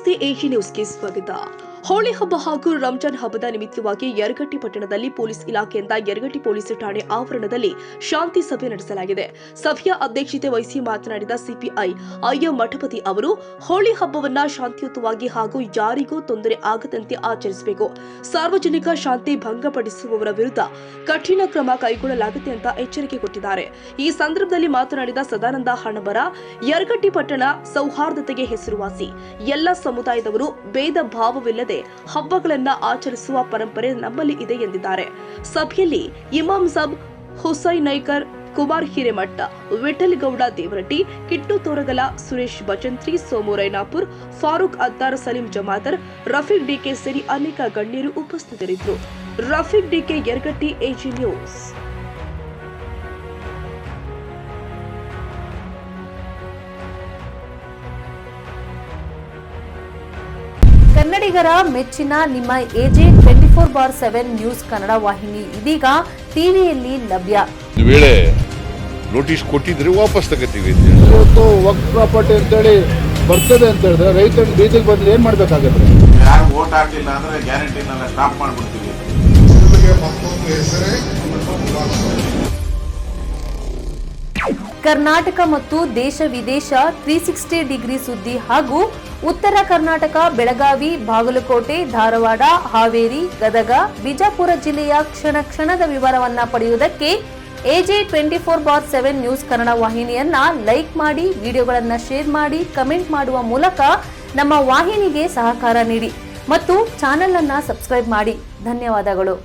ನಮಸ್ತೆ ಎಜಿ ನ್ಯೂಸ್ಗೆ ಸ್ವಾಗತ. ಹೋಳಿ ಹಬ್ಬ ಹಾಗೂ ರಂಜಾನ್ ಹಬ್ಬದ ನಿಮಿತ್ತವಾಗಿ ಯರಗಟ್ಟಿ ಪಟ್ಟಣದಲ್ಲಿ ಪೊಲೀಸ್ ಇಲಾಖೆಯಿಂದ ಯರಗಟ್ಟಿ ಪೊಲೀಸ್ ಠಾಣೆ ಆವರಣದಲ್ಲಿ ಶಾಂತಿ ಸಭೆ ನಡೆಸಲಾಗಿದೆ. ಸಭೆಯ ಅಧ್ಯಕ್ಷತೆ ವಹಿಸಿ ಮಾತನಾಡಿದ ಸಿಪಿಐ ಅಯ್ಯ ಮಠಪತಿ ಅವರು ಹೋಳಿ ಹಬ್ಬವನ್ನ ಶಾಂತಿಯುತವಾಗಿ ಹಾಗೂ ಯಾರಿಗೂ ತೊಂದರೆ ಆಗದಂತೆ ಆಚರಿಸಬೇಕು. ಸಾರ್ವಜನಿಕ ಶಾಂತಿ ಭಂಗಪಡಿಸುವವರ ವಿರುದ್ಧ ಕಠಿಣ ಕ್ರಮ ಕೈಗೊಳ್ಳಲಾಗುತ್ತೆ ಅಂತ ಎಚ್ಚರಿಕೆ ಕೊಟ್ಟಿದ್ದಾರೆ. ಈ ಸಂದರ್ಭದಲ್ಲಿ ಮಾತನಾಡಿದ ಸದಾನಂದ ಹಣಬರ, ಯರಗಟ್ಟಿ ಪಟ್ಟಣ ಸೌಹಾರ್ದತೆಗೆ ಹೆಸರುವಾಸಿ. ಎಲ್ಲ ಸಮುದಾಯದವರು ಭೇದ ಭಾವವಿಲ್ಲದೆ ಹಬ್ಬಗಳನ್ನ ಆಚರಿಸುವ ಪರಂಪರೆ ನಮ್ಮಲ್ಲಿ ಇದೆ ಎಂದಿದ್ದಾರೆ. ಸಭೆಯಲ್ಲಿ ಇಮಾಮ್ ಸಬ್ ಹುಸೈನೈಕರ್, ಕುಮಾರ್ ಹಿರೇಮಠ, ವಿಠಲ್ ಗೌಡ ದೇವರಟ್ಟಿ, ಕಿಟ್ಟು ತೋರಗಲ, ಸುರೇಶ್ ಬಚಂತ್ರಿ, ಸೋಮು ರೈನಾಪುರ್, ಫಾರೂಕ್ ಅತ್ತಾರ್, ಸಲೀಂ ಜಮಾದರ್, ರಫೀಕ್ ಡಿಕೆ ಸೇರಿ ಅನೇಕ ಗಣ್ಯರು ಉಪಸ್ಥಿತರಿದ್ದರು. Rafiq DK, Yaragatti, AG news. ಕನ್ನಡಿಗರ ಮೆಚ್ಚಿನ ನಿಮ್ಮ ಎಜೆ 24/7 ನ್ಯೂಸ್ ಕನ್ನಡ ವಾಹಿನಿ ಇದೀಗ ಟಿವಿಯಲ್ಲಿ ಲಭ್ಯ. ವೇಳೆ ನೋಟಿಸ್ ಕೊಟ್ಟಿದ್ರೆ ವಾಪಸ್ ತಗೋತೀವಿ. ಇವತ್ತು ವಕ್ಫ್ ಪ್ರಾಪರ್ಟಿ ಅಂತೇಳಿ ಬರ್ತದೆ ಅಂತ ಹೇಳಿದ್ರೆ ರೈತರು ಬೀದಿಗೆ ಬಂದ್ರೆ ಏನ್ ಮಾಡ್ಬೇಕಾಗತ್ತೆ? ಯಾರು ವೋಟ್ ಹಾಕಲಿಲ್ಲ ಅಂದ್ರೆ ಗ್ಯಾರಂಟಿನೆಲ್ಲ ಸ್ಟಾಪ್ ಮಾಡ್ಬಿಡ್ತೀವಿ. ಕರ್ನಾಟಕ ಮತ್ತು ದೇಶ ವಿದೇಶ 360 ಡಿಗ್ರಿ ಸುದ್ದಿ ಹಾಗೂ ಉತ್ತರ ಕರ್ನಾಟಕ, ಬೆಳಗಾವಿ, ಬಾಗಲಕೋಟೆ, ಧಾರವಾಡ, ಹಾವೇರಿ, ಗದಗ, ಬಿಜಾಪುರ ಜಿಲ್ಲೆಯ ಕ್ಷಣ ಕ್ಷಣದ ವಿವರವನ್ನ ಪಡೆಯುವುದಕ್ಕೆ ಎಜೆ 24/7 ನ್ಯೂಸ್ ಕನ್ನಡ ವಾಹಿನಿಯನ್ನ ಲೈಕ್ ಮಾಡಿ, ವಿಡಿಯೋಗಳನ್ನ ಶೇರ್ ಮಾಡಿ, ಕಮೆಂಟ್ ಮಾಡುವ ಮೂಲಕ ನಮ್ಮ ವಾಹಿನಿಗೆ ಸಹಕಾರ ನೀಡಿ ಮತ್ತು ಚಾನೆಲ್ ಅನ್ನ ಸಬ್ಸ್ಕ್ರೈಬ್ ಮಾಡಿ. ಧನ್ಯವಾದಗಳು.